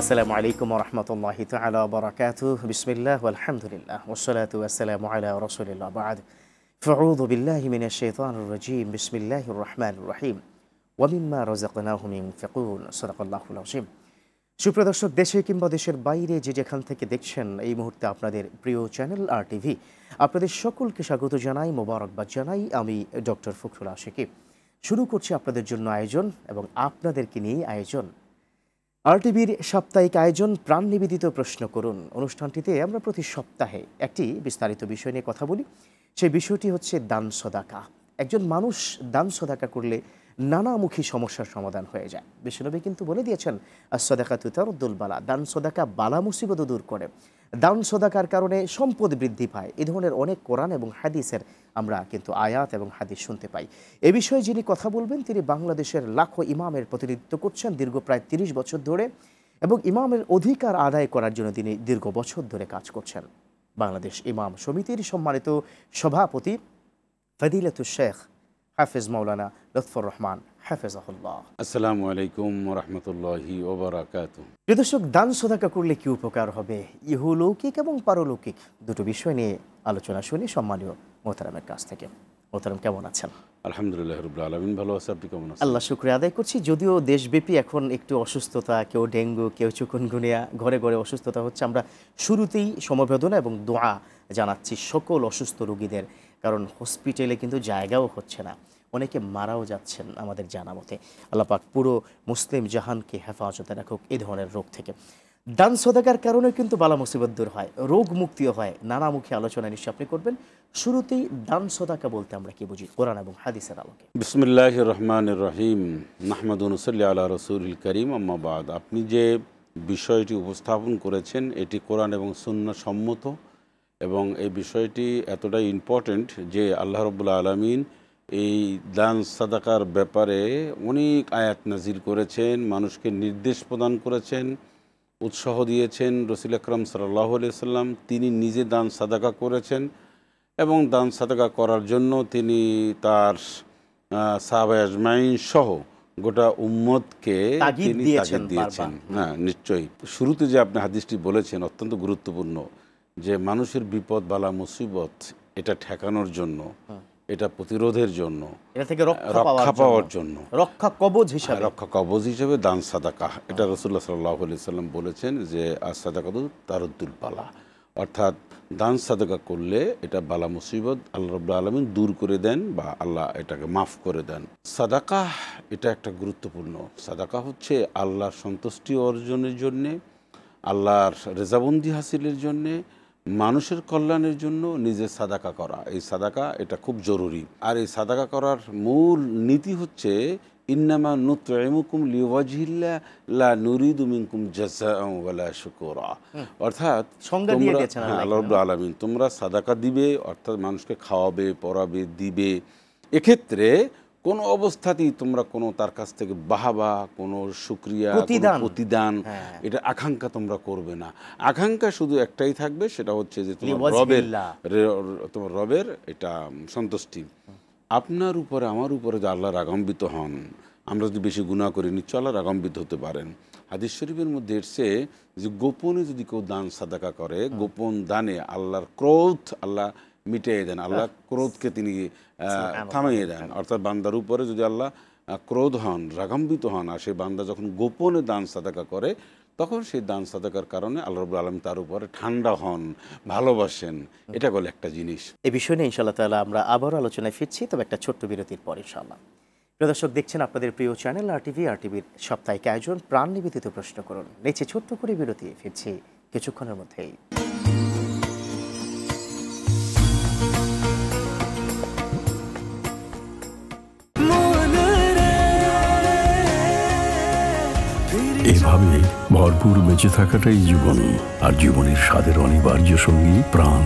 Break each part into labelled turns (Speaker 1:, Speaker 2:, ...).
Speaker 1: আসসালামু আলাইকুম ওয়া রাহমাতুল্লাহি তাআলা ওয়া বারাকাতুহু বিসমিল্লাহ ওয়াল হামদুলিল্লাহ ওয়াসসালাতু ওয়াসসালামু আলা রাসূলিল্লাহ বা'দ ফাউযু বিল্লাহি মিনাশ শাইতানির রাজীম বিসমিল্লাহির রাহমানির রাহিম ওয়া মিম্মা রাযাকনাহুম ইউনফিকুন সাদাকাল্লাহুল আযীম। সুপ্রিয় দর্শক, দেশে কিংবা দেশের বাইরে যে যেখান থেকে দেখছেন এই মুহূর্তে আপনাদের প্রিয় চ্যানেল RTV, আপনাদের সকলকে স্বাগত জানাই, মোবারকবাদ জানাই। আমি ডক্টর ফখরুল আশিকি। শুরু করছি আপনাদের জন্য আয়োজন এবং আপনাদেরকে নিয়ে আয়োজন RTVর সাপ্তাহিক আয়োজন প্রাণ নিবেদিত প্রশ্ন করুন। অনুষ্ঠানটিতে আমরা প্রতি সপ্তাহে একটি বিস্তারিত বিষয় নিয়ে কথা বলি। সেই বিষয়টি হচ্ছে দান সদাকা। একজন মানুষ দান সদাকা করলে নানামুখী সমস্যার সমাধান হয়ে যায়। বিশ্বনবী কিন্তু বলে দিয়েছেন, as-সাদাকাতু তারুদ্দুল বালা, দান সদাকা বালা মুসিবত দূর করে। দান সদাকার কারণে সম্পদ বৃদ্ধি পায়। এই ধরনের অনেক কোরআন এবং হাদিসের আমরা কিন্তু আয়াত এবং হাদিস শুনতে পাই। এ বিষয়ে যিনি কথা বলবেন তিনি বাংলাদেশের লাখো ইমামের প্রতিনিধিত্ব করছেন দীর্ঘ প্রায় 30 বছর ধরে, এবং ইমামের অধিকার আদায় করার জন্য তিনি দীর্ঘ বছর ধরে কাজ করছেন। বাংলাদেশ ইমাম সমিতির সম্মানিত সভাপতি ফদিলাতুশ শেখ হাফেজ মাওলানা লুৎফর রহমান হাফেজাহুল্লাহ।
Speaker 2: আসসালামু আলাইকুম ওয়া রাহমাতুল্লাহি ওয়া বারাকাতুহু।
Speaker 1: প্রিয় দর্শক, দান সদাকা করলে কি উপকার হবে, ইহলৌকিক এবং পারলৌকিক দুটো বিষয় নিয়ে আলোচনা শুনি সম্মানীয় মোহতারামের কাছ থেকে। মোহতারাম, কেমন আছেন?
Speaker 2: আলহামদুলিল্লাহ রাব্বিল আলামিন, ভালো আছি। আপনি কেমন আছেন?
Speaker 1: আল্লাহ শুকরিয়া আদায় করছি। যদিও দেশব্যাপী এখন একটু অসুস্থতা, কেউ ডেঙ্গু, কেউ চিকুনগুনিয়া, ঘরে ঘরে অসুস্থতা হচ্ছে। আমরা শুরুতেই সমবেদনা এবং দোয়া জানাচ্ছি সকল অসুস্থ রোগীদের, কারণ হসপিটালে কিন্তু জায়গাও হচ্ছে না, অনেকে মারাও যাচ্ছেন আমাদের জানা মতে। আল্লাহ পাক পুরো মুসলিম জাহানকে হেফাজতে রাখুক এই ধরনের রোগ থেকে। দান সদাকার কারণে কিন্তু বালা মুসিবত দূর হয়, রোগ মুক্তিও হয়। নানামুখী আলোচনা নিশ্চয় আপনি করবেন। শুরুতেই দান সদাকা বলতে আমরা কি বুঝি কোরআন এবং হাদিসের আলোকে?
Speaker 2: বিসমিল্লাহির রহমানির রহিম, নাহমাদু ওয়া নুসাল্লি আলা রাসূলিল কারীম, আম্মা বাদ। আপনি যে বিষয়টি উপস্থাপন করেছেন এটি কোরআন এবং সুন্নাহ সম্মত, এবং এই বিষয়টি এতটাই ইম্পর্ট্যান্ট যে আল্লাহ রাব্বুল আলামিন এই দান সাদাকার ব্যাপারে অনেক আয়াত নাজিল করেছেন, মানুষকে নির্দেশ প্রদান করেছেন, উৎসাহ দিয়েছেন। রাসূল আকরাম সাল্লাল্লাহু আলাইহি সাল্লাম তিনি নিজে দান সাদাকা করেছেন, এবং দান সাদাকা করার জন্য তিনি তার সাহাবা আজমাইন সহ গোটা উম্মতকে
Speaker 1: তাগিদ
Speaker 2: তিনি
Speaker 1: দিয়েছেন
Speaker 2: তাগিদ দিয়েছেন।
Speaker 1: বারবার।
Speaker 2: হ্যাঁ, নিশ্চয়ই। শুরুতে যে আপনি হাদিসটি বলেছেন অত্যন্ত গুরুত্বপূর্ণ, যে মানুষের বিপদ বালা মুসিবত এটা ঠেকানোর জন্য, এটা প্রতিরোধের জন্য,
Speaker 1: এটা থেকে
Speaker 2: রক্ষা পাওয়ার জন্য,
Speaker 1: রক্ষা কবচ হিসাবে,
Speaker 2: রক্ষা কবচ হিসেবে দান সাদাকা, এটা রাসূলুল্লাহ সাল্লাল্লাহু আলাইহি সাল্লাম বলেছেন যে as-সাদাকাতু তারুদ্দুল বালা, অর্থাৎ দান সাদাকা করলে এটা বালা মুসিবত আল্লাহ রাব্বুল আলামিন দূর করে দেন বা আল্লাহ এটাকে মাফ করে দেন। সাদাকা এটা একটা গুরুত্বপূর্ণ। সাদাকা হচ্ছে আল্লাহর সন্তুষ্টি অর্জনের জন্যে, আল্লাহর রেজাবন্দি হাসিলের জন্যে, মানুষের কল্যাণের জন্য নিজের সাদাকা করা। এই সাদাকা এটা খুব জরুরি। আর এই সাদাকা করার মূল নীতি হচ্ছে ইন্নামা নুতইমুকুম লিওয়াজহিল্লাহ লা নুরিদু মিনকুম জাযাআন ওয়ালা শুকুরা, অর্থাৎ
Speaker 1: সংজ্ঞা দিয়ে দিয়েছেন
Speaker 2: আল্লাহ রাব্বুল আলামিন তোমরা সাদাকা দিবে, অর্থাৎ মানুষকে খাওয়াবে, পরাবে, দিবে। এক্ষেত্রে কোনো অবস্থাতেই তোমরা কোনো তার কাছ থেকে বাহাবা, কোনো শুকরিয়া, প্রতিদান এটা আকাঙ্ক্ষা তোমরা করবে না। আকাঙ্ক্ষা শুধু একটাই থাকবে, সেটা হচ্ছে যে তোমার রবের এটা সন্তুষ্টি। আপনার উপরে আমার উপরে যে আল্লাহ রাগান্বিত হন, আমরা যদি বেশি গুনাহ করি নিশ্চয় আল্লাহ রাগান্বিত হতে পারেন। হাদিস শরীফের মধ্যে এসেছে যে গোপনে যদি কেউ দান সাদাকা করে, গোপন দানে আল্লাহর ক্রোধ আল্লাহ মিটিয়ে দেন, আল্লাহ ক্রোধকে তিনি থামিয়ে দেন। অর্থাৎ বান্দার উপরে যদি আল্লাহ ক্রোধ হন, রাগান্বিত হন, আর সেই বান্দা যখন গোপনে দান সাদাকা করে, তখন সেই দান সাদাকার কারণে আল্লাহ রাব্বুল আলামিন তার উপরে ঠান্ডা হন, ভালোবাসেন। এটা হলো একটা জিনিস।
Speaker 1: এই বিষয় নিয়ে ইনশাআল্লাহ তাআলা আমরা আবারও আলোচনায় ফিরছি, তবে একটা ছোট্ট বিরতির পর ইনশাআল্লাহ। প্রিয় দর্শক, দেখছেন আপনাদের প্রিয় চ্যানেল RTVর সাপ্তাহিক আয়োজন প্রাণ নিবেদিত প্রশ্ন করুন। নিচে ছোট্ট করে বিরতি, ফিরছি কিছুক্ষণের মধ্যেই।
Speaker 3: এভাবে ভরপুর বেঁচে থাকাটাই জীবন, আর জীবনের স্বাদের অনিবার্য সঙ্গী প্রাণ।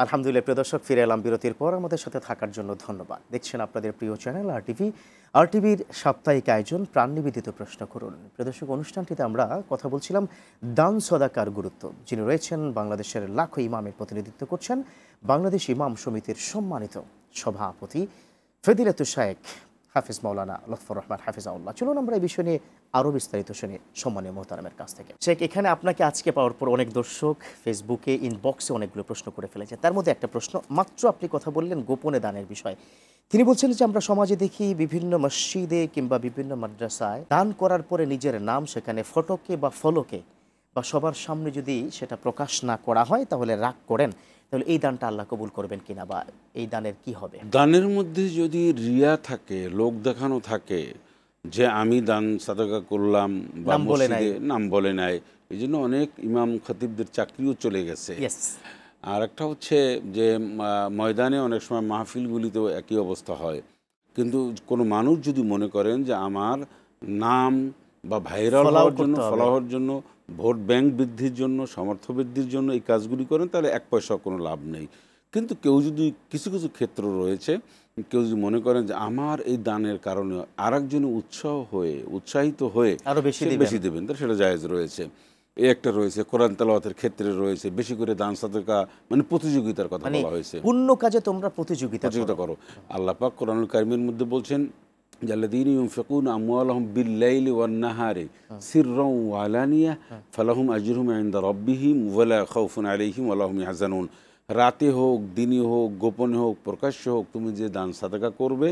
Speaker 1: আলহামদুলিল্লাহ। প্রিয় দর্শক, ফিরে এলাম বিরতির পর। আমাদের সাথে থাকার জন্য ধন্যবাদ। দেখছেন আপনাদের প্রিয় চ্যানেল RTVর সাপ্তাহিক আয়োজন প্রাণ নিবেদিত প্রশ্ন করুন। প্রিয় দর্শক, অনুষ্ঠানটিতে আমরা কথা বলছিলাম দান সদাকার গুরুত্ব। যিনি রয়েছেন বাংলাদেশের লাখো ইমামের প্রতিনিধিত্ব করছেন বাংলাদেশ ইমাম সমিতির সম্মানিত সভাপতি ফদিলাতুশ শেখ হাফেজ মাওলানা লুৎফর রহমান হাফিজাহুল্লাহ। চলুন আমরা এই বিষয় নিয়ে আরও বিস্তারিত শুনি সম্মানীয় মোহতারামের কাছ থেকে। শেখ, এখানে আপনাকে আজকে পাওয়ার পর অনেক দর্শক ফেসবুকে ইনবক্সে অনেকগুলো প্রশ্ন করে ফেলেছে। তার মধ্যে একটা প্রশ্ন, মাত্র আপনি কথা বললেন গোপনে দানের বিষয়। তিনি বলছেন যে আমরা সমাজে দেখি বিভিন্ন মসজিদে কিংবা বিভিন্ন মাদ্রাসায় দান করার পরে নিজের নাম সেখানে ফটকে বা ফলকে বা সবার সামনে যদি সেটা প্রকাশ না করা হয় তাহলে রাগ করেন, তাহলে এই দানটা আল্লাহ কবুল করবেন কিনা বা এই দানের কি হবে?
Speaker 2: দানের মধ্যে যদি রিয়া থাকে, লোক দেখানো থাকে যে আমি দান সাদাকা করলাম বা মসজিদে নাম বলে নাই, এই জন্য অনেক ইমাম খতিবদের চাকরিও চলে গেছে। আর একটা হচ্ছে যে ময়দানে অনেক সময় মাহফিলগুলিতেও একই অবস্থা হয়। কিন্তু কোনো মানুষ যদি মনে করেন যে আমার নাম বা ভাইরাল হওয়ার জন্য, ফলাহর জন্য, ভোট ব্যাংক বৃদ্ধির জন্য, সমর্থ বৃদ্ধির জন্য এই কাজগুলি করেন, তাহলে এক পয়সা কোনো লাভ নেই। কিন্তু কেউ যদি কিছু কিছু ক্ষেত্র রয়েছে, কেউ যদি মনে করেন যে আমার এই দানের কারণে আরেকজনে উৎসাহিত হয়ে আরো বেশি দেবেন, তাহলে সেটা জায়েজ রয়েছে। এই একটা রয়েছে কোরআন তেলাওয়াতের ক্ষেত্রে রয়েছে, বেশি করে দান সাদকা, মানে প্রতিযোগিতার কথা বলা হয়েছে।
Speaker 1: পূর্ণ কাজে তোমরা প্রতিযোগিতা করো।
Speaker 2: আল্লাহ পাক কোরআনুল কারীমের মধ্যে বলছেন জাল্লাযীনা ইউনফিকুনা আমওয়ালাহুম বিল-লাইলি ওয়ান-নাহারি সিররান ওয়া আলানিয়া ফালাহুম আজরুহুম ইনদা রাব্বিহিম ওয়ালা খাউফুন আলাইহিম ওয়ালা হুম ইয়াহজানুন। রাতে হোক, দিনই হোক, গোপনে হোক, প্রকাশ্য হোক, তুমি যে দান সাদকা করবে,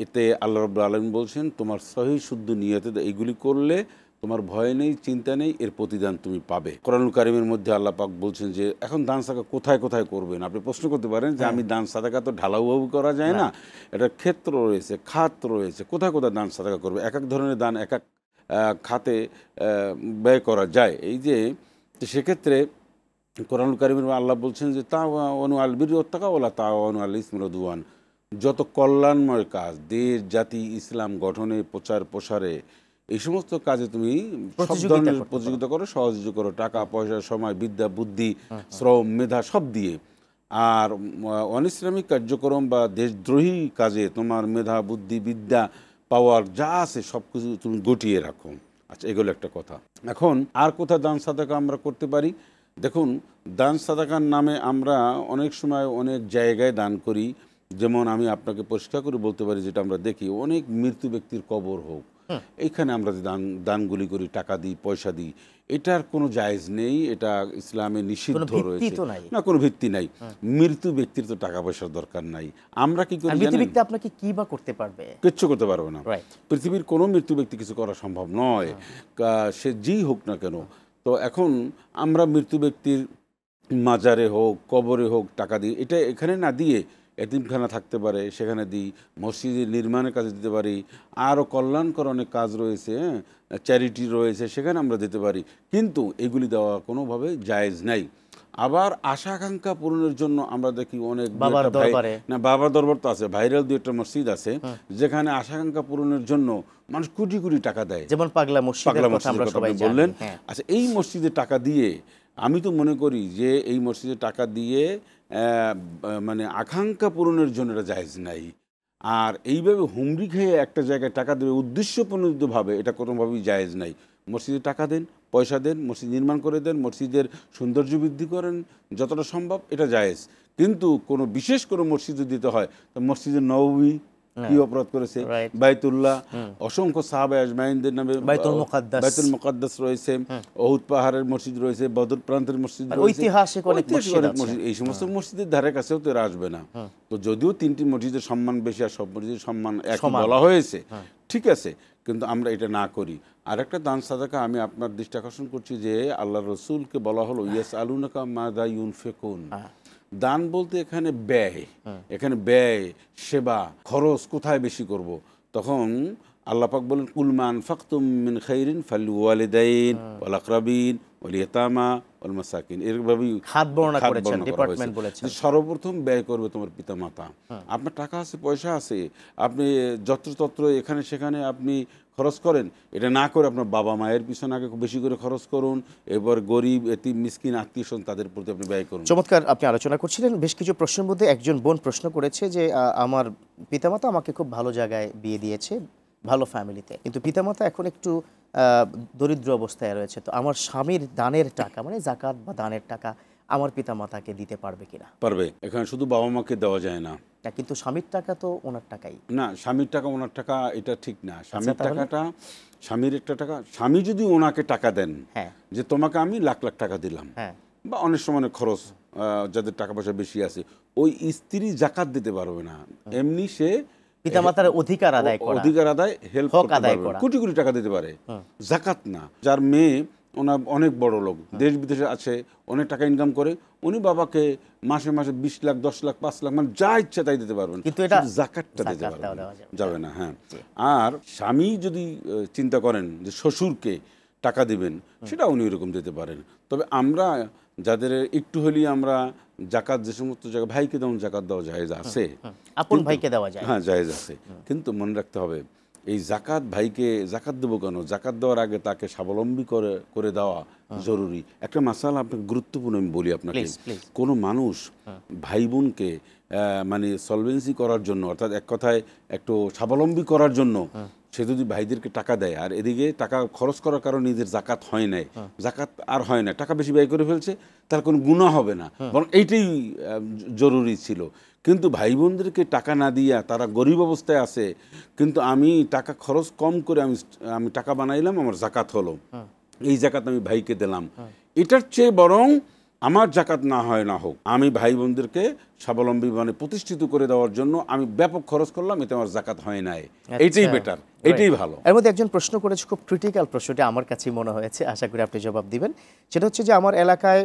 Speaker 2: এতে আল্লাহ রাব্বুল আলামিন বলছেন তোমার সহিহ শুদ্ধ নিয়তে এইগুলি করলে তোমার ভয় নেই, চিন্তা নেই, এর প্রতিদান তুমি পাবে। কোরআনুল কারীমের মধ্যে আল্লাহ পাক বলছেন যে এখন দান সাদকা কোথায় কোথায় করবেন। আপনি প্রশ্ন করতে পারেন যে আমি দান সাদকা তো ঢালাওভাবে করা যায় না, এটা ক্ষেত্র রয়েছে, খাত রয়েছে, কোথায় কোথায় দান সাদকা করবে। এক এক ধরনের দান এক এক খাতে ব্যয় করা যায়। এই যে সেক্ষেত্রে কোরআনুল কারীমের আল্লাহ বলছেন যে তাওয়ানু আল বিররি ওয়াত তাকওয়া ওয়ালা তাওয়ানু আল ইসমি ওয়াল উদওয়ান। যত কল্যাণময় কাজ, দেশ জাতি ইসলাম গঠনে, প্রচার প্রসারে, এই সমস্ত কাজে তুমি সব ধরনের প্রতিযোগিতা করো, সহযোগিতা করো, টাকা পয়সা, সময়, বিদ্যা, বুদ্ধি, শ্রম, মেধা সব দিয়ে। আর অনিসলামিক কার্যক্রম বা দেশদ্রোহী কাজে তোমার মেধা, বুদ্ধি, বিদ্যা, পাওয়ার যা আছে সব কিছু তুমি গটিয়ে রাখো। আচ্ছা, এগুলো একটা কথা। এখন আর কোথায় দান সাদাকা আমরা করতে পারি? দেখুন, দান সাদাকার নামে আমরা অনেক সময় অনেক জায়গায় দান করি। যেমন আমি আপনাকে পরিষ্কার করে বলতে পারি, যেটা আমরা দেখি, অনেক মৃত্যু ব্যক্তির কবর হোক, এইখানে আমরা যে দানগুলি করি, টাকা দিই, পয়সা দিই, এটার কোনো জায়েজ নেই, এটা ইসলামে নিষিদ্ধ রয়েছে, না কোনো ভিত্তি নাই। মৃত্যু ব্যক্তির তো টাকা পয়সার দরকার নাই। আমরা কি করি জানেন?
Speaker 1: আপনাকে কি বা করতে পারবে?
Speaker 2: কিচ্ছু করতে পারবে না। পৃথিবীর কোনো মৃত্যু ব্যক্তি কিছু করা সম্ভব নয়, সে যেই হোক না কেন। তো এখন আমরা মৃত্যু ব্যক্তির মাজারে হোক, কবরে হোক টাকা দিই। এটা এখানে না দিয়ে এতিমখানা থাকতে পারে, সেখানে দিই। মসজিদের নির্মাণের কাজে দিতে পারি। আরও কল্যাণকর অনেক কাজ রয়েছে, চ্যারিটি রয়েছে, সেখানে আমরা দিতে পারি। কিন্তু এগুলি দেওয়া কোনোভাবে জায়েজ নাই। আবার আশা আকাঙ্ক্ষা পূরণের জন্য আমরা দেখি অনেক, বাবার দরবার তো আছে, ভাইরাল দু একটা মসজিদ আছে যেখানে আশা আকাঙ্ক্ষা পূরণের জন্য মানুষ কোটি কোটি টাকা দেয়,
Speaker 1: যেমন পাগলা মসজিদের কথা আমরা সবাই
Speaker 2: বললেন। আচ্ছা, এই মসজিদে টাকা দিয়ে আমি তো মনে করি যে এই মসজিদে টাকা দিয়ে মানে আকাঙ্ক্ষা পূরণের জন্য এটা জায়েজ নাই। আর এইভাবে হুমড়ি খেয়ে একটা জায়গায় টাকা দেবে উদ্দেশ্যপ্রণোদিতভাবে, এটা কোনোভাবেই জায়েজ নাই। মসজিদে টাকা দেন, পয়সা দেন, মসজিদ নির্মাণ করে দেন, মসজিদের সৌন্দর্য বৃদ্ধি করেন যতটা সম্ভব, এটা জায়েজ। কিন্তু কোনো বিশেষ কোনো মসজিদে দিতে হয়, তো মসজিদের নববী কি অপরাধ করেছে, বাইতুল্লাহ, অসংখ্য সাহাবা আজমাইনদের নামে বাইতুল মুকাদ্দাস রয়েছে, উহুদ পাহাড়ের মসজিদ রয়েছে, বদর প্রান্তের মসজিদ রয়েছে, ঐতিহাসিক অনেক মসজিদ। এই সমস্ত মসজিদের ধারে কাছেও তো এরা আসবে না। তো যদিও তিনটি মসজিদের সম্মান বেশি আর সব মসজিদের সম্মান এক বলা হয়েছে, ঠিক আছে, কিন্তু আমরা এটা না করি। আর একটা দান সাদাকা আমি আপনার দৃষ্টি আকর্ষণ করছি যে আল্লাহ রসুলকে বলা হলো ইয়াসআলুনাকা মাযা ইউনফিকুন। দান বলতে এখানে ব্যয়, এখানে ব্যয়, সেবা, খরচ কোথায় বেশি করব। তখন আল্লাহ পাক বলেন কুল মা আনফাকতুম মিন খাইরিন ফালিওয়ালিদাইন ওয়াল আকরাবিন ওয়াল ইয়াতামা ওয়াল মাসাকিন। এরভাবেই খাত বর্ণনা করেছেন, ডিপার্টমেন্ট বলেছেন। সর্বপ্রথম ব্যয় করবে তোমার পিতামাতা। আপনার টাকা আছে, পয়সা আছে, আপনি যত্রতত্র এখানে সেখানে আপনি খরচ করেন, এটা না করে আপনার বাবা মায়ের পিছনে আগে বেশি করে খরচ করুন। এবার গরিব, এতিম, মিসকিন, আত্মীয়স্বজন, তাদের প্রতি আপনি ব্যয় করুন।
Speaker 1: চমৎকার আপনি আলোচনা করছিলেন। বেশ কিছু প্রশ্নের মধ্যে একজন বোন প্রশ্ন করেছে যে আমার পিতামাতা আমাকে খুব ভালো জায়গায় বিয়ে দিয়েছে, ভালো ফ্যামিলিতে, কিন্তু পিতামাতা এখন একটু দরিদ্র অবস্থায় রয়েছে। তো আমার স্বামীর দানের টাকা, মানে জাকাত বা দানের টাকা আমার পিতামাতাকে দিতে পারবে কিনা?
Speaker 2: পারবে। এখানে শুধু বাবা মাকে দেওয়া যায় না।
Speaker 1: কিন্তু স্বামীর টাকা তো ওনার টাকাই।
Speaker 2: না, স্বামীর টাকা ওনার টাকা এটা ঠিক না। স্বামীর টাকাটা স্বামীর একটা টাকা, স্বামী যদি ওনাকে টাকা দেন যে তোমাকে আমি লাখ লাখ টাকা দিলাম, বা অনেক সময় খরচ যাদের টাকা পয়সা বেশি আছে, ওই স্ত্রী জাকাত দিতে পারবে না। এমনি সে
Speaker 1: পিতামাতার অধিকার আদায়
Speaker 2: হেল্প করতে পারবে, কোটি কোটি টাকা দিতে পারে, জাকাত না। যার মেয়ে ওনার অনেক বড় লোক, দেশ বিদেশে আছে, অনেক টাকা ইনকাম করে, উনি বাবাকে মাসে মাসে 20 লাখ 10 লাখ 5 লাখ মানে যা ইচ্ছা তাই দিতে পারবেন, কিন্তু এটা জাকাতটা দিতে যাবে না। হ্যাঁ, আর স্বামী যদি চিন্তা করেন যে শ্বশুরকে টাকা দিবেন, সেটা উনি এরকম দিতে পারেন। তবে আমরা যাদের একটু হলেই আমরা জাকাত, যে সমস্ত জায়গায় ভাইকে যেমন জাকাত দেওয়া জায়েজ আছে,
Speaker 1: আপন ভাইকে দেওয়া যায়,
Speaker 2: হ্যাঁ জায়েজ আছে, কিন্তু মনে রাখতে হবে এই জাকাত, ভাইকে জাকাত দেবো কেন? জাকাত দেওয়ার আগে তাকে স্বাবলম্বী করে দেওয়া জরুরি। একটা মাসালা আপনাকে গুরুত্বপূর্ণ আমি বলি আপনাকে। কোনো মানুষ ভাই বোনকে মানে সলভেন্সি করার জন্য, অর্থাৎ এক কথায় একটু স্বাবলম্বী করার জন্য সে যদি ভাইদেরকে টাকা দেয়, আর এদিকে টাকা খরচ করার কারণে নিজের জাকাত হয় নাই, জাকাত আর হয় না, টাকা বেশি ব্যয় করে ফেলছে, তার কোনো গুনাহ হবে না, বরং এইটাই জরুরি ছিল। কিন্তু ভাই বোনদেরকে টাকা না দিয়া, তারা গরিব অবস্থায় আছে, কিন্তু আমি টাকা খরচ কম করে আমি টাকা বানাইলাম, আমার জাকাত হলো, এই জাকাত আমি ভাইকে দিলাম, এটার চেয়ে বরং আমার জাকাত না হয় না হোক, আমি ভাই বোনদেরকে স্বাবলম্বী মানে প্রতিষ্ঠিত করে দেওয়ার জন্য আমি ব্যাপক খরচ করলাম, এতে আমার জাকাত হয় নাই, এইটাই বেটার, এইটাই ভালো।
Speaker 1: এর মধ্যে একজন প্রশ্ন করেছে, খুব ক্রিটিক্যাল প্রশ্নটা আমার কাছে মনে হয়েছে, আশা করি আপনি জবাব দিবেন। সেটা হচ্ছে যে আমার এলাকায়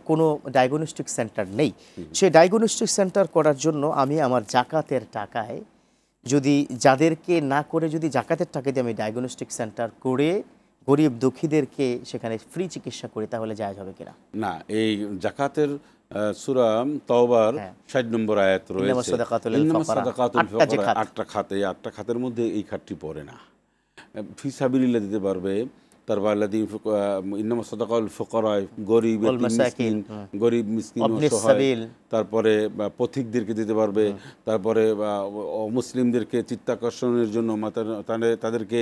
Speaker 1: কোনো ডায়াগনস্টিক সেন্টার নেই, সেই ডায়াগনস্টিক সেন্টার করার জন্য আমি আমার জাকাতের টাকায় যদি যাদেরকে না করে যদি জাকাতের টাকা দিয়ে আমি ডায়াগনস্টিক সেন্টার করে গরিব দুঃখীদেরকে সেখানে ফ্রি চিকিৎসা করি, তাহলে জায়েজ হবে কিনা?
Speaker 2: না, এই জাকাতের সূরা তাওবার 60 নম্বর আয়াত রয়েছে, 8টা খাত, এই 8টা খাতের মধ্যে এই খাতটি পড়ে না। ফি সাবিলিল্লাহ দিতে পারবে, তারপর ইন্নামা সাদাকাতুল ফুকারা, গরিব মিসকিন, তারপরে পথিকদেরকে দিতে পারবে, তারপরে মুসলিমদেরকে চিত্তাকর্ষণের জন্য তাদেরকে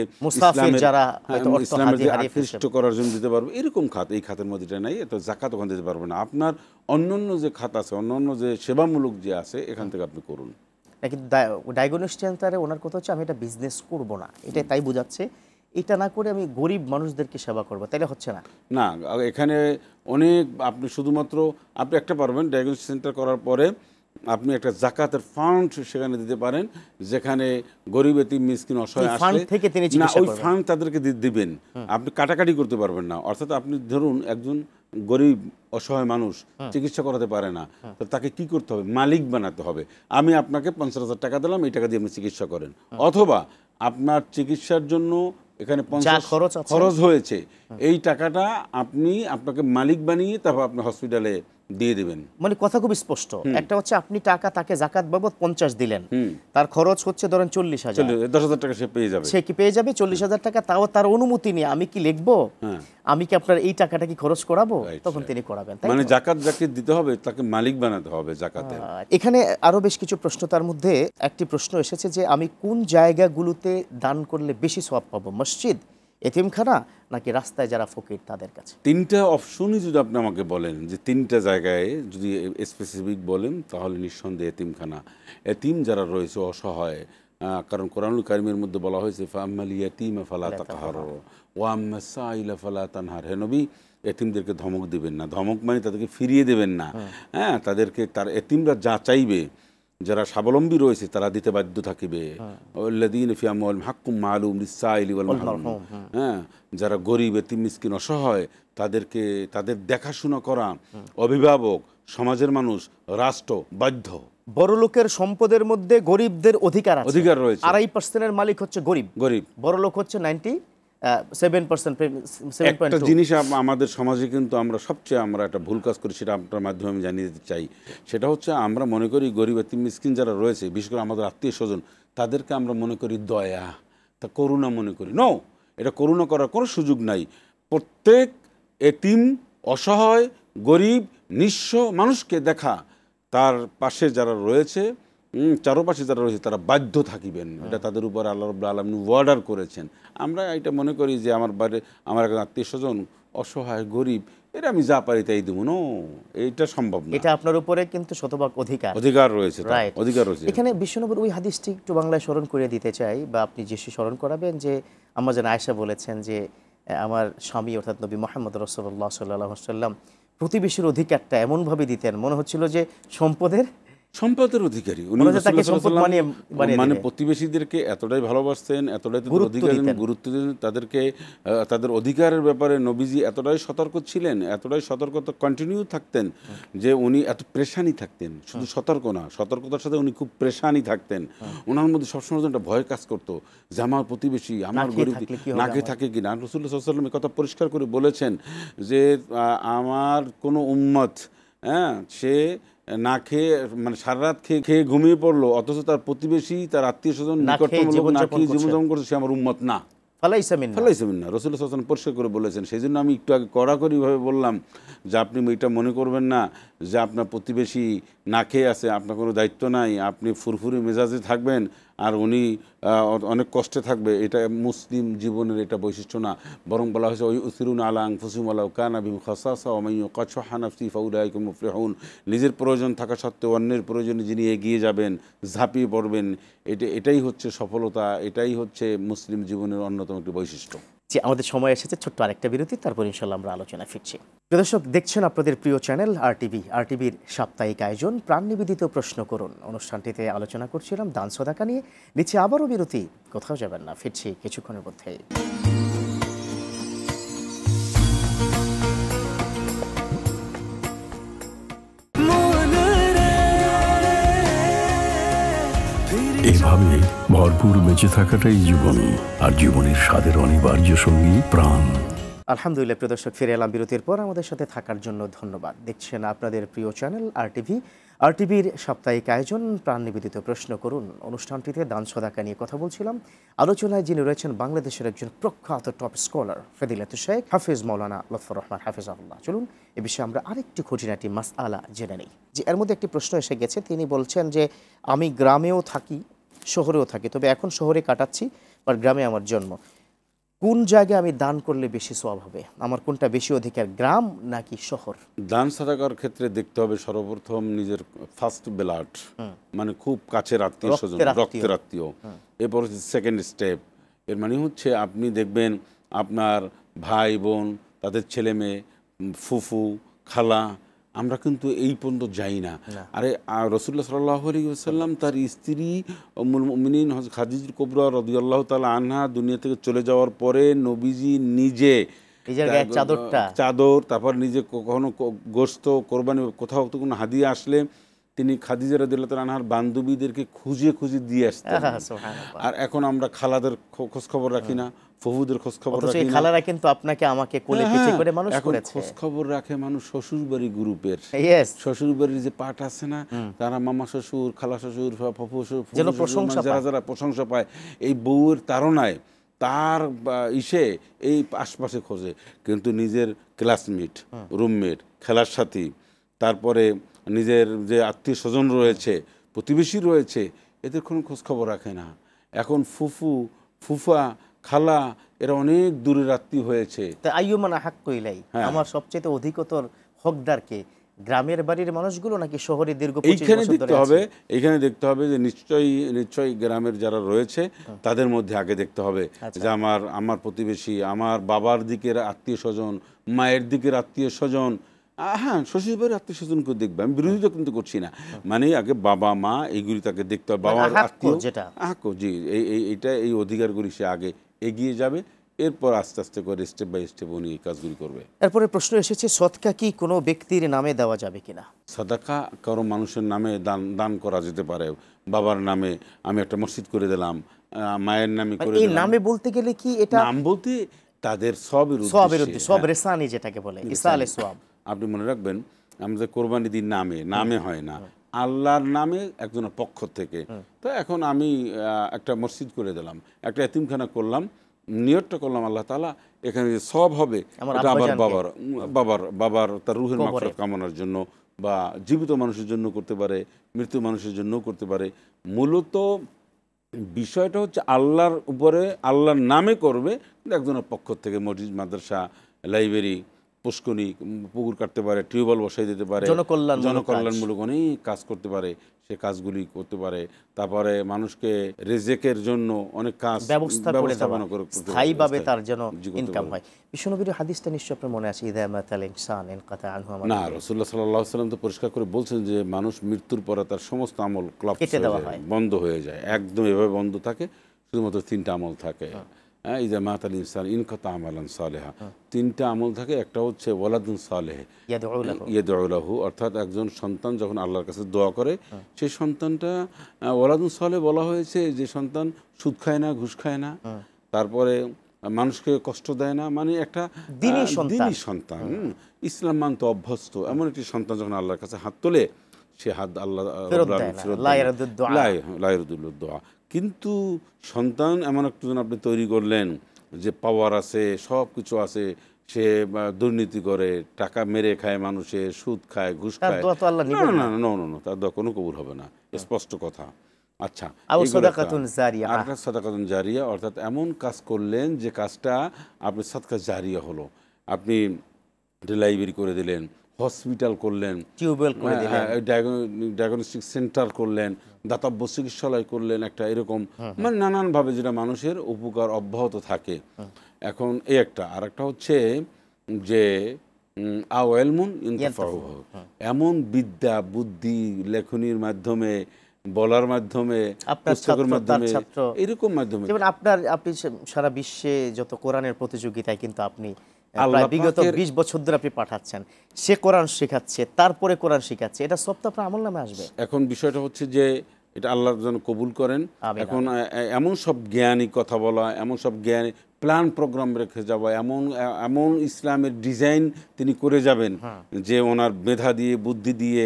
Speaker 2: ইসলামের আকৃষ্ট করার জন্য দিতে পারবে, এরকম খাত এই খাতের মধ্যে নাই, তো জাকাত ওখানে দিতে পারবে না। আপনার অন্যান্য যে খাত আছে, অন্যান্য যে সেবামূলক যে আছে, এখান থেকে আপনি করুন।
Speaker 1: কিন্তু ডায়াগনস্টিক সেন্টারে ওনার কথা হচ্ছে আমি এটা বিজনেস করব না, এটা তাই বোঝাচ্ছে, এটা না করে আমি গরিব মানুষদেরকে সেবা করবো, তাইলে হচ্ছে না? না,
Speaker 2: এখানে অনেক, আপনি শুধুমাত্র আপনি একটা পারবেন ডায়াগনস্টিক সেন্টার করার পরে আপনি একটা জাকাতের ফান্ড সেখানে দিতে পারেন, যেখানে গরিব এতিম মিসকিন অসহায় আসলে না, ওই ফান্ড তাদেরকে দিবেন, আপনি কাটাকাটি করতে পারবেন না। অর্থাৎ আপনি ধরুন একজন গরিব অসহায় মানুষ চিকিৎসা করাতে পারে না, তো তাকে কি করতে হবে? মালিক বানাতে হবে। আমি আপনাকে 50,000 টাকা দিলাম, এই টাকা দিয়ে আপনি চিকিৎসা করেন, অথবা আপনার চিকিৎসার জন্য এখানে 50 খরচ হয়েছে, এই টাকাটা আপনাকে মালিক বানিয়ে তারপর আপনি হসপিটালে দিয়ে দিবেন।
Speaker 1: মানে কথা খুব স্পষ্ট, একটা হচ্ছে আপনি টাকা তাকে জাকাত বাবদ 50 দিলেন, তার খরচ হচ্ছে ধরেন 40,000,
Speaker 2: 10,000 টাকা সে পেয়ে যাবে,
Speaker 1: সে কি পেয়ে যাবে 40,000 টাকা, তাও তার অনুমতি নিয়ে আমি কি লিখবো, আমি কি আপনার এই টাকাটা কি খরচ করাবো, তখন তিনি করাবেন।
Speaker 2: মানে জাকাত যাকে দিতে হবে তাকে মালিক বানাতে হবে জাকাতের।
Speaker 1: এখানে আরো বেশ কিছু প্রশ্ন, তার মধ্যে একটি প্রশ্ন এসেছে যে আমি কোন জায়গাগুলোতে দান করলে বেশি সওয়াব পাবো, মসজিদ, এতিমখানা, নাকি রাস্তায় যারা ফকির তাদের কাছে?
Speaker 2: 3টা অপশনই যদি আপনি আমাকে বলেন যে 3টা জায়গায় যদি স্পেসিফিক বলেন, তাহলে নিঃসন্দেহে এতিমখানা, এতিম যারা রয়েছে অসহায়, কারণ কোরআনুল কারীমের মধ্যে বলা হয়েছে ফাআম্মাল ইয়াতীমা ফালা তাকহার ওয়া আম্মাস সাইলা ফালা তানহার। হে নবী, এতিমদেরকে ধমক দিবেন না, ধমক মানে তাদেরকে ফিরিয়ে দেবেন না, হ্যাঁ, তাদেরকে তার এতিমরা যা চাইবে, যারা স্বাবলম্বী রয়েছে তারা দিতে বাধ্য থাকিবে। আল্লাযীনা ফি আমওয়ালিহিম হাক্কুম মা'লুম লিস-সাইলি ওয়াল মাহরুম, হ্যাঁ, যারা গরিব এতিম মিসকিন অসহায় তাদের দেখাশোনা করা অভিভাবক, সমাজের মানুষ, রাষ্ট্র বাধ্য।
Speaker 1: বড় লোকের সম্পদের মধ্যে গরিবদের অধিকার রয়েছে, 2.5% মালিক হচ্ছে গরিব, বড় লোক হচ্ছে 97%।
Speaker 2: একটা জিনিস আমাদের সমাজে কিন্তু আমরা একটা ভুল কাজ করি, সেটা আপনার মাধ্যমে আমি জানিয়ে দিতে চাই। সেটা হচ্ছে আমরা মনে করি গরিব এতিম মিসকিন যারা রয়েছে, বিশেষ করে আমাদের আত্মীয় স্বজন, তাদেরকে আমরা মনে করি দয়া, তা করুণা মনে করি। নো, এটা করুণা করার কোনো সুযোগ নাই। প্রত্যেক এতিম, অসহায়, গরিব, নিঃস্ব মানুষকে দেখা, তার পাশে যারা রয়েছে, চারপাশে যারা রয়েছে, তারা বাধ্য থাকিবেন, এটা তাদের উপর আল্লাহ রাব্বুল আলামিন ওয়ার্ডার করেছেন। আমরা এটা মনে করি যে আমার একজন আত্মীয় স্বজন অসহায় গরিব এটা আমি যা পারি তাই দেবো, নো, এটা সম্ভব না।
Speaker 1: এটা আপনার উপরে কিন্তু শতভাগ
Speaker 2: অধিকার রয়েছে, অধিকার রয়েছে।
Speaker 1: এখানে বিশ্বনবীর ওই হাদিসটি একটু বাংলায় স্মরণ করে দিতে চাই, বা আপনি যে স্মরণ করাবেন, যে আম্মা জান আয়েশা বলেছেন যে আমার স্বামী অর্থাৎ নবী মুহাম্মদ রাসূলুল্লাহ সাল্লাল্লাহু আলাইহি ওয়াসাল্লাম প্রতিবেশীর অধিকারটা এমনভাবে দিতেন, মনে হচ্ছিল যে সম্পদের
Speaker 2: অধিকারী উনি, মানে প্রতিবেশীদেরকে এতটাই ভালোবাসতেন, এতটাই গুরুত্ব দিতেন, তাদেরকে তাদের অধিকারের ব্যাপারে নবীজি এতটাই সতর্ক ছিলেন, এতটাই সতর্কতা কন্টিনিউ থাকতেন যে উনি এত প্রেশানি থাকতেন। শুধু সতর্ক না, সতর্কতার সাথে উনি খুব প্রেশানি থাকতেন। ওনার মধ্যে সবসময় একটা ভয় কাজ করতো যে আমার প্রতিবেশী, আমার গরিব না খেয়ে থাকে কিনা। রাসূলুল্লাহ সাল্লাল্লাহু আলাইহি ওয়াসাল্লাম কথা পরিষ্কার করে বলেছেন যে আমার কোনো উম্মত, সে না খেয়ে, মানে সারা রাত খেয়ে ঘুমিয়ে পড়লো, অথচ তার প্রতিবেশী, তার আত্মীয় স্বজন, নিকটতম লোক না খেয়ে জীবনযাপন করছে, সে আমার উম্মত না, ফালাইসা মিন্না। রাসূলুল্লাহ সাল্লাল্লাহু আলাইহি ওয়াসাল্লাম পরিষ্কার করে বলেছেন। সেই জন্য আমি একটু আগে কড়াকড়িভাবে বললাম যে আপনি এটা মনে করবেন না যে আপনার প্রতিবেশী না খেয়ে আছে, আপনার কোনো দায়িত্ব নাই, আপনি ফুরফুরি মেজাজে থাকবেন আর উনি অনেক কষ্টে থাকবে। এটা মুসলিম জীবনের এটা বৈশিষ্ট্য না। বরং বলা হয়েছে ওই উসিরুন আলা আনফুসিহিম ওয়ালাউ কানা বিহিম খাসাসা ওয়া মান ইউকা শুহা নাফসিহি ফাউলাইকা হুমুল মুফলিহুন। নিজের প্রয়োজন থাকা সত্ত্বেও অন্যের প্রয়োজনে যিনি এগিয়ে যাবেন, ঝাঁপিয়ে পড়বেন, এটাই হচ্ছে সফলতা, এটাই হচ্ছে মুসলিম জীবনের অন্যতম একটি বৈশিষ্ট্য।
Speaker 1: যে আমাদের সময় এসেছে ছোট্ট আরেকটা বিরতি, তারপর ইনশাল্লাহ আমরা আলোচনা ফিরছি। প্রিয় দর্শক, দেখছেন আপনাদের প্রিয় চ্যানেল আরটিভির সাপ্তাহিক আয়োজন প্রাণ নিবেদিত প্রশ্ন করুন। অনুষ্ঠানটিতে আলোচনা করছিলাম দান সদাকা নিয়ে। নিচে আবারও বিরতি, কোথাও যাবেন না, ফিরছি কিছুক্ষণের মধ্যেই।
Speaker 3: এভাবে ভরপুর বেঁচে থাকাটাই জীবন, আর জীবনের স্বাদের অনিবার্য সঙ্গী প্রাণ।
Speaker 1: আলহামদুলিল্লাহ, প্রিয় দর্শক, ফিরে এলাম বিরতির পর। আমাদের সাথে থাকার জন্য ধন্যবাদ। দেখছেন আপনাদের প্রিয় চ্যানেল আরটিভির সাপ্তাহিক আয়োজন প্রাণ নিবেদিত প্রশ্ন করুন। অনুষ্ঠানটিতে দান সদাকা নিয়ে কথা বলছিলাম। আলোচনায় যিনি রয়েছেন বাংলাদেশের একজন প্রখ্যাত টপ স্কলার ফজিলাতুল শেখ হাফেজ মাওলানা লুৎফর রহমান হাফেজাহুল্লাহ। চলুন এ বিষয়ে আমরা আরেকটি খুঁটিনাটি মাসআলা জেনে নিই। যে এর মধ্যে একটি প্রশ্ন এসে গেছে, তিনি বলছেন যে আমি গ্রামেও থাকি, শহরেও থাকি, তবে এখন শহরে কাটাচ্ছি, আর গ্রামে আমার জন্ম। কোন জায়গায় আমি দান করলে বেশি সওয়াব হবে? আমার কোনটা বেশি অধিকার, গ্রাম নাকি শহর?
Speaker 2: দান সাদাকার ক্ষেত্রে দেখতে হবে সর্বপ্রথম নিজের ফার্স্ট ব্লাড, মানে খুব কাছের আত্মীয় স্বজন, রক্তের আত্মীয়। এরপর হচ্ছে সেকেন্ড স্টেপ। এর মানে হচ্ছে আপনি দেখবেন আপনার ভাই বোন, তাদের ছেলে মেয়ে, ফুফু, খালা, আমরা কিন্তু এই পর্যন্ত যাই না। আরে রাসূলুল্লাহ সাল্লাল্লাহু আলাইহি ওয়াসাল্লাম তার স্ত্রী উম্মুল মুমিনিন হযরত খাদিজা কুবরা রাদিয়াল্লাহু তাআলা আনহা দুনিয়া থেকে চলে যাওয়ার পরে নবীজি নিজে চাদর, তারপর নিজে কখনো গোশত, কোরবানি, কোথাও তো কোনো হাদিয়া আসলে তিনি খাদিজা রাদিয়াল্লাহু তাআলা আনহার বান্ধবীদেরকে খুঁজে খুঁজে দিয়ে আসতেন। আর এখন আমরা খালাদের খোঁজ খবর রাখি না, ফুফুদের খোঁজ খবর রাখি না।
Speaker 1: খালারা কিন্তু আপনাকে আমাকে কোলে পিঠে করে মানুষ করেছে।
Speaker 2: খোঁজ খবর রাখে মানুষ শ্বশুরবাড়ি গ্রুপের। শ্বশুরবাড়ির যে পার্ট আছে না, তারা মামা শ্বশুর, খালা শ্বশুর, ফুফু শ্বশুর, যারা প্রশংসা পায় এই বউয়ের তাড়নায়, তার ইসে এই আশপাশে খোঁজে। কিন্তু নিজের ক্লাসমেট, রুমমেট, খেলার সাথী, তারপরে নিজের যে আত্মীয় স্বজন রয়েছে, প্রতিবেশী রয়েছে, এদের কোনো খোঁজখবর রাখে না। এখন ফুফু, ফুফা, খালা এরা অনেক দূরের আত্মীয় হয়েছে।
Speaker 1: আমার সবচেয়ে অধিকতর হকদারকে গ্রামের বাড়ির মানুষগুলো নাকি শহরে দীর্ঘ?
Speaker 2: এইখানে দেখতে হবে যে নিশ্চয়ই গ্রামের যারা রয়েছে তাদের মধ্যে আগে দেখতে হবে যে আমার প্রতিবেশী, আমার বাবার দিকের আত্মীয় স্বজন, মায়ের দিকের আত্মীয় স্বজন, হ্যাঁ শ্বশুরবাড়ির আত্মীয় স্বজনকে দেখবে। আমি বিরোধিতা কিন্তু করছি না, মানে আগে বাবা মা এইগুলি তাকে দেখতে হবে। বাবার আত্মীয় জি, এই অধিকারগুলি সে আগে এগিয়ে যাবে, এরপর আস্তে আস্তে করে স্টেপ বাই স্টেপ উনি এই কাজগুলি করবে।
Speaker 1: এরপরে প্রশ্ন এসেছে, সদকা কি কোনো ব্যক্তির নামে দেওয়া যাবে কিনা?
Speaker 2: সাদাকা কারো মানুষের নামে দান করা যেতে পারে। বাবার নামে আমি একটা মসজিদ করে দিলাম, মায়ের নামে করে দিলাম।
Speaker 1: নামে বলতে গেলে কি এটা
Speaker 2: নাম বলতে তাদের সবের
Speaker 1: রেসানি যেটাকে বলে, ইসালে সওয়াব।
Speaker 2: আপনি মনে রাখবেন আমাদের কোরবানি দিন নামে হয় না, আল্লাহর নামে একজনের পক্ষ থেকে। তো এখন আমি একটা মসজিদ করে দিলাম, একটা এতিমখানা করলাম, নিয়তটা করলাম আল্লাহ তাআলা এখানে যে সওয়াব হবে এটা আবার বাবার তার রুহের মাগফিরাত কামনার জন্য, বা জীবিত মানুষের জন্য করতে পারে, মৃত্যু মানুষের জন্যও করতে পারে। মূলত বিষয়টা হচ্ছে আল্লাহর উপরে, আল্লাহর নামে করবে, কিন্তু একজনের পক্ষ থেকে, মসজিদ, মাদ্রাসা, লাইব্রেরি, পুষ্করণী, পুকুর কাটতে পারে, টিউবওয়েল বসাই দিতে পারে, জনকল্যাণমূলক অনেক কাজ করতে পারে, সে কাজগুলি করতে পারে। তারপরে মানুষকে রেজেকের জন্য অনেক কাজ ব্যবস্থাপনা করে
Speaker 1: স্থায়ীভাবে তার যেন ইনকাম হয়। বিশ্বনবীর হাদিসটা নিশ্চয়ই আপনার মনে আছে, ইযা মাতাল ইনসান ইনকাতা আনহু আমালুহু।
Speaker 2: না, রাসূলুল্লাহ সাল্লাল্লাহু আলাইহি ওয়াসাল্লাম তো পরিষ্কার করে বলছেন যে মানুষ মৃত্যুর পরে তার সমস্ত আমল
Speaker 1: কেটে দেওয়া হয়,
Speaker 2: বন্ধ হয়ে যায়, একদম এভাবে বন্ধ থাকে, শুধুমাত্র 3টা আমল থাকে। ইযা মাতাল ইনসান ইনকাতা আমালান সালিহা, 3টা আমল থাকে। একটা হচ্ছে ওয়ালাদুন সালেহ ইয়াদউ লাহু, অর্থাৎ একজন সন্তান যখন আল্লাহর কাছে দোয়া করে, সেই সন্তানটা ওয়ালাদুন সালেহ বলা হয়েছে, যে সন্তান সুদ খায় না, ঘুষ খায় না, তারপরে মানুষকে কষ্ট দেয় না, মানে একটা দ্বীনি সন্তান, ইসলাম মানতে অভ্যস্ত, এমন একটি সন্তান যখন আল্লাহর কাছে হাত তোলে, সে হাত আল্লাহ দোয়া। কিন্তু সন্তান এমন একজন আপনি তৈরি করলেন যে পাওয়ার আছে, সব কিছু আছে, সে দুর্নীতি করে, টাকা মেরে খায়, মানুষের সুদ খায়, ঘুষ খায়, না, তার দোয়া কোনো কবুল হবে না, স্পষ্ট কথা। আচ্ছা, সাদাকাতুন জারিয়া, অর্থাৎ এমন কাজ করলেন যে কাজটা আপনি সাদকা জারিয়া হলো। আপনি লাইব্রেরি করে দিলেন, হসপিটাল করলেন,
Speaker 1: টিউবওয়েল করে দিলেন,
Speaker 2: ডায়াগনস্টিক সেন্টার করলেন, দাতব্য চিকিৎসালয় করলেন, একটা এরকম মানে নানানভাবে যেটা মানুষের উপকার অব্যাহত থাকে। এখন এই একটা, আর একটা হচ্ছে যে আওয়ালমুন ইনতাফাউ, এমন বিদ্যা বুদ্ধি লেখনির মাধ্যমে, বলার মাধ্যমে, পুস্তকের মাধ্যমে, এরকম মাধ্যমে,
Speaker 1: যেমন আপনি সারা বিশ্বে যত কোরআনের প্রতিযোগিতায় কিন্তু আপনি বিগত 20 বছর ধরে আপনি পাঠাচ্ছেন, সে কোরআন শেখাচ্ছে, তারপরে কোরআন শেখাচ্ছে, এটা সব তো আপনার আমলনামে আসবে।
Speaker 2: এখন বিষয়টা হচ্ছে যে এটা আল্লাহর জন্য কবুল করেন। এখন এমন সব জ্ঞানী কথা বলা, এমন সব জ্ঞানী প্ল্যান প্রোগ্রাম রেখে যাওয়া, এমন ইসলামের ডিজাইন তিনি করে যাবেন যে ওনার মেধা দিয়ে, বুদ্ধি দিয়ে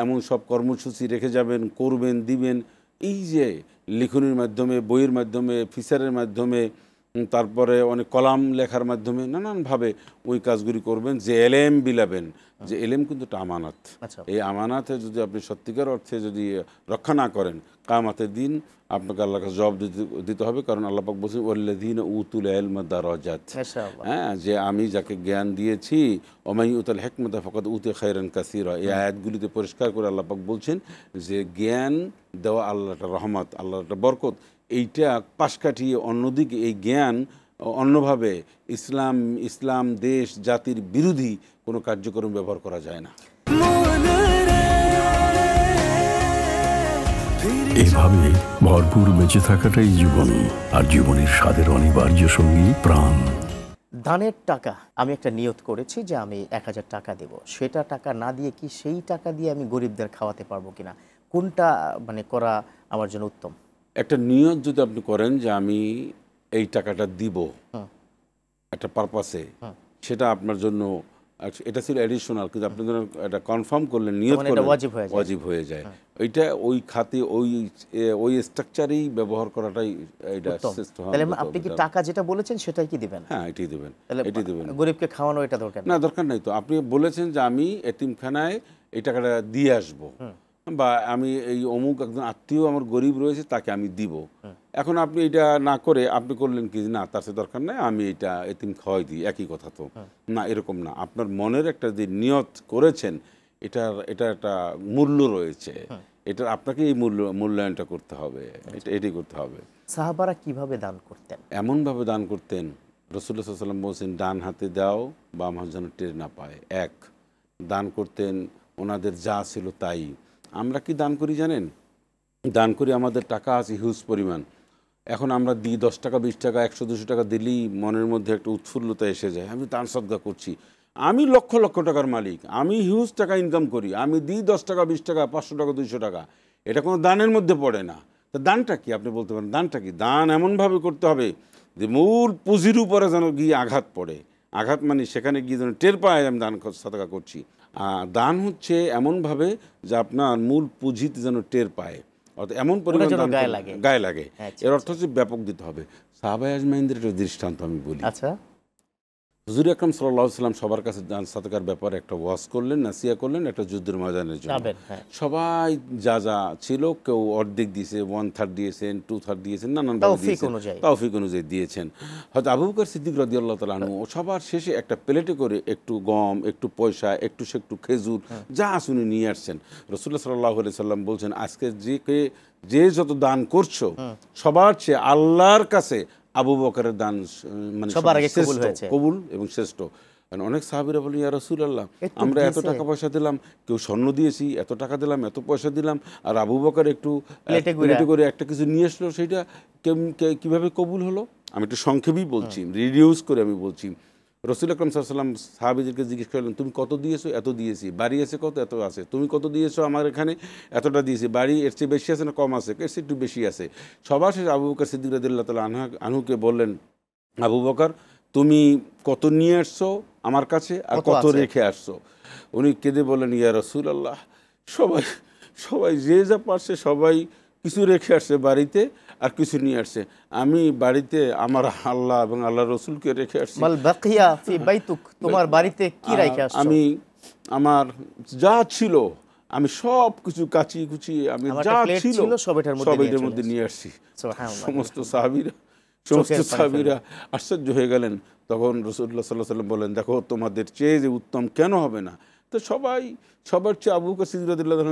Speaker 2: এমন সব কর্মসূচি রেখে যাবেন, করবেন, দিবেন। এই যে লিখনির মাধ্যমে, বইয়ের মাধ্যমে, ফিচারের মাধ্যমে, তারপরে অনেক কলাম লেখার মাধ্যমে নানানভাবে ওই কাজগুলি করবেন, যে এলেম বিলাবেন, যে এলেম কিন্তু একটা আমানত। এই আমানাতে যদি আপনি সত্যিকার অর্থে যদি রক্ষা না করেন, কিয়ামতের দিন আপনাকে আল্লাহর কাছে জবাব দিতে হবে। কারণ আল্লাহ পাক বলছেন ওয়াল্লাযীনা উতুল ইলমা দারাজাত, যে আমি যাকে জ্ঞান দিয়েছি, ওমাই উতুল হিকমাতা ফাকাদ উতিয়া খায়রান কাসীরা, এই আয়াতগুলিতে পরিষ্কার করে আল্লাহ পাক বলছেন যে জ্ঞান দেওয়া আল্লাহর একটা রহমত, আল্লাহর একটা বরকত। এইটা পাশ কাটিয়ে অন্যদিকে এই জ্ঞান অন্যভাবে ইসলাম দেশ জাতির বিরোধী কোনো কার্যক্রম ব্যবহার করা যায় না।
Speaker 3: এভাবে ভরপুর বেঁচে থাকাটাই জীবন, আর জীবনের স্বাদের অনিবার্য সঙ্গী প্রাণ।
Speaker 1: দানের টাকা আমি একটা নিয়ত করেছি যে আমি 1000 টাকা দেব, সেটা টাকা না দিয়ে কি সেই টাকা দিয়ে আমি গরিবদের খাওয়াতে পারবো কিনা, কোনটা মানে করা আমার জন্য উত্তম?
Speaker 2: একটা নিয়ত যদি আপনি করেন যে আমি এই টাকাটা দিব একটা পারপাসে, সেটা আপনার জন্য, এটা ছিল অ্যাডিশনাল, কিন্তু আপনি যখন এটা কনফার্ম করলেন, নিয়ত করলেন, ওয়াজিব হয়ে যায়। এটা ওই খাতে ওই স্ট্রাকচারেই ব্যবহার করাটাই এটা শ্রেষ্ঠ হবে।
Speaker 1: তাহলে আপনি কি টাকা যেটা বলেছেন সেটাই কি দিবেন?
Speaker 2: হ্যাঁ, এটাই দিবেন, এটাই দিবেন।
Speaker 1: গরিবকে খাওয়ানো এটা দরকার
Speaker 2: না, দরকার নাই তো। আপনি বলেছেন যে আমি এতিমখানায় এই টাকাটা দিয়ে আসবো, বা আমি এই অমুক একজন আত্মীয় আমার গরিব রয়েছে তাকে আমি দিব। এখন আপনি এটা না করে আপনি করলেন কি, না তার সাথে দরকার নাই, আমি এটা এতিম খাওয়াই দিই, একই কথা তো না, এরকম না। আপনার মনের একটা যে নিয়ত করেছেন, এটা একটা মূল্য রয়েছে, এটা আপনাকে এই মূল্যায়নটা করতে হবে, এটাই করতে হবে।
Speaker 1: সাহাবারা কিভাবে দান করতেন?
Speaker 2: এমনভাবে দান করতেন, রাসূলুল্লাহ সাল্লাল্লাহু আলাইহি ওয়াসাল্লাম বলছেন ডান হাতে দাও, বাম হাত যেন টের না পায়। এক, দান করতেন ওনাদের যা ছিল তাই। আমরা কি দান করি জানেন? দান করি, আমাদের টাকা আছে হিউজ পরিমাণ, এখন আমরা দিই 10 টাকা 20 টাকা 100-200 টাকা দিলেই মনের মধ্যে একটা উৎফুল্লতা এসে যায়, আমি দান সদকা করছি, আমি লক্ষ লক্ষ টাকার মালিক, আমি হিউজ টাকা ইনকাম করি, আমি দিই 10 টাকা 20 টাকা 500 টাকা 200 টাকা, এটা কোনো দানের মধ্যে পড়ে না। তো দানটা কি? আপনি বলতে পারেন দানটা কি? দান এমনভাবে করতে হবে যে মূল পুঁজির উপরে যেন গিয়ে আঘাত পড়ে, আঘাত মানে সেখানে গিয়ে যেন টের পায় আমি দান সদকা করছি। দান হচ্ছে এমনভাবে যে আপনার মূল পুঁজিতে যেন টের পায়, অর্থাৎ এমন পরিমাণ গায়ে লাগে। এর অর্থ হচ্ছে ব্যাপক দিতে হবে। সাহাবায়ে আজমাইনদের একটা দৃষ্টান্ত আমি বলি।
Speaker 1: আচ্ছা,
Speaker 2: হুজুর আকরাম সাল্লাল্লাহু আলাইহি ওয়াসাল্লাম সবার কাছে দান সাদাকার ব্যাপারে একটা ওয়াজ করলেন, নাসিহা করলেন একটা যুদ্ধের ময়দানের জন্য। সবাই যা যা ছিল, কেউ অর্ধেক দিয়েছে, 1/3 দিয়েছেন, 2/3 দিয়েছেন, নানান তৌফিক অনুযায়ী দিয়েছেন। হয়তো আবু বকর সিদ্দিক রাদিয়াল্লাহু তাআলা আনহু সবার শেষে একটা প্লেটে করে একটু গম, একটু পয়সা, একটু সেকটু খেজুর যা আসুনি নিয়ে আসছেন। রাসূলুল্লাহ সাল্লাল্লাহু আলাইহি সাল্লাম বলছেন, আজকে যে যত দান করছো সবার চেয়ে আল্লাহর কাছে আবু বকরের দান মানে কবুল এবং শ্রেষ্ঠ। অনেক সাহাবীরা বলেন, ইয়া রাসূলুল্লাহ, আমরা এত টাকা পয়সা দিলাম, কেউ স্বর্ণ দিয়েছি, এত টাকা দিলাম, এত পয়সা দিলাম, আর আবু বকর একটু প্লেটে করে একটা কিছু নিয়ে আসলো, সেটা কিভাবে কবুল হলো? আমি একটু সংক্ষেপেই বলছি, রিডিউস করে আমি বলছি। রাসূল আকরাম সাল্লাল্লাহু আলাইহি ওয়াসাল্লাম সাহাবীদেরকে জিজ্ঞেস করলেন, তুমি কত দিয়েছো? এত দিয়েছি। বাড়ি আছে কত? এত আছে। তুমি কত দিয়েছো? আমার এখানে এতটা দিয়েছি। বাড়ি এর চেয়ে বেশি আছে না কম আছে? এর চেয়ে একটু বেশি আছে। সবার শেষে আবু বকর সিদ্দিক রাদিয়াল্লাহু তাআলা আনহুকে বললেন, আবু বকর, তুমি কত নিয়ে আসছো আমার কাছে আর কত রেখে আসছো? উনি কেঁদে বললেন, ইয়া রাসূলুল্লাহ, সবাই যে যা পারছে সবাই কিছু রেখে আসছে বাড়িতে আর কিছু নিয়ে আসছে। আমি বাড়িতে আমার আল্লাহ এবং আল্লাহ রসুলকে রেখে আসছি।
Speaker 1: তোমার বাড়িতে কি রেখে আসছো?
Speaker 2: আমি আমার যা ছিল আমি সব কিছু কাচিয়ে কুচিয়ে আমি যা ছিল সবের মধ্যে নিয়ে আসছি। সমস্ত সাহাবীরা আশ্চর্য হয়ে গেলেন। তখন রাসূলুল্লাহ সাল্লাল্লাহু আলাইহি ওয়াসাল্লাম বলেন, দেখো তোমাদের চেয়ে যে উত্তম কেন হবে না? তো সবার চেয়ে আবু বকর সিদ্দিক রাদিয়াল্লাহু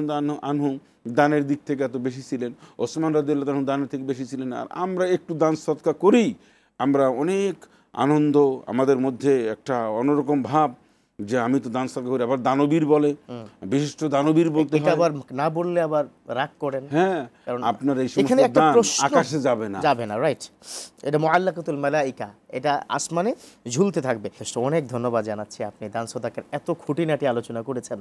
Speaker 2: আনহু দানের দিক থেকে এত বেশি ছিলেন, ওসমান রাদিয়াল্লাহু আনহু দানের থেকে বেশি ছিলেন। আর আমরা একটু দান সদকা করি, আমরা অনেক আনন্দ, আমাদের মধ্যে একটা অন্যরকম ভাব যে আমি তো দান সদকা করি। আবার দানবীর বলে, বিশিষ্ট দানবীর বলতে হয়,
Speaker 1: আবার না বললে আবার রাগ করেন।
Speaker 2: হ্যাঁ, কারণ আপনার এই সমস্ত দান আকাশে যাবে না,
Speaker 1: রাইট? এটা মুআল্লাকাতুল মালাইকা, এটা আসমানে ঝুলতে থাকবে। অনেক ধন্যবাদ জানাচ্ছি, আপনি দান সদকার এত খুঁটিনাটি আলোচনা করেছেন।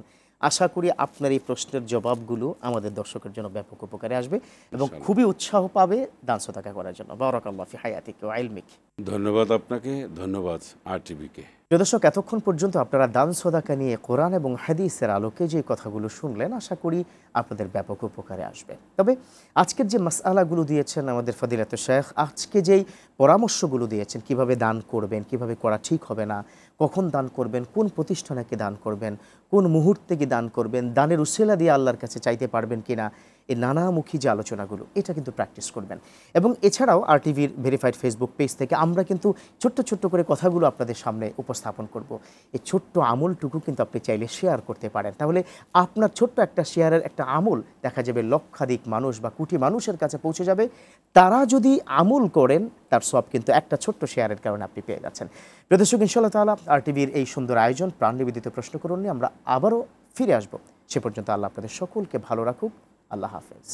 Speaker 1: আশা করি আপনার এই প্রশ্নের জবাবগুলো আমাদের দর্শকের জন্য ব্যাপক উপকারে আসবে এবং খুবই উৎসাহ পাবে দান সদকা করার জন্য। বারাকাল্লাহু ফি হায়াতিকা ওয়া ইলমিক।
Speaker 2: ধন্যবাদ আপনাকে, ধন্যবাদ আরটিভিকে।
Speaker 1: প্রিয় দর্শক, এতক্ষণ পর্যন্ত আপনারা দান সদকা নিয়ে কোরআন এবং হাদিসের আলোকে যে কথাগুলো শুনলেন, আশা করি আপনাদের ব্যাপক উপকারে আসবে। তবে আজকের যে মাসআলাগুলো দিয়েছেন আমাদের ফজিলাতুল শেখ, আজকে যেই পরামর্শগুলো দিয়েছেন, কিভাবে দান করবেন, কিভাবে করা ঠিক হবে না, কখন দান করবেন, কোন প্রতিষ্ঠানকে দান করবেন, কোন মুহূর্তে কি দান করবেন, দানের উসিলা দিয়ে আল্লাহর কাছে চাইতে পারবেন কিনা, এই নানামুখী যে আলোচনাগুলো, এটা কিন্তু প্র্যাকটিস করবেন। এবং এছাড়াও আরটিভির ভেরিফাইড ফেসবুক পেজ থেকে আমরা কিন্তু ছোট্ট করে কথাগুলো আপনাদের সামনে উপস্থাপন করব। এই ছোট্ট আমলটুকু কিন্তু আপনি চাইলে শেয়ার করতে পারেন। তাহলে আপনার ছোট্ট একটা শেয়ারের একটা আমল দেখা যাবে লক্ষাধিক মানুষ বা কোটি মানুষের কাছে পৌঁছে যাবে। তারা যদি আমল করেন, তার সব কিন্তু একটা ছোট্ট শেয়ারের কারণে আপনি পেয়ে যাচ্ছেন। প্রিয় দর্শক, ইনশাআল্লাহ তাআলা আরটিভির এই সুন্দর আয়োজন প্রাণ নিবেদিত প্রশ্ন করুন নিয়ে আমরা আবারও ফিরে আসব। সে পর্যন্ত আল্লাহ আপনাদের সকলকে ভালো রাখুক। আল্লাহ হাফেজ।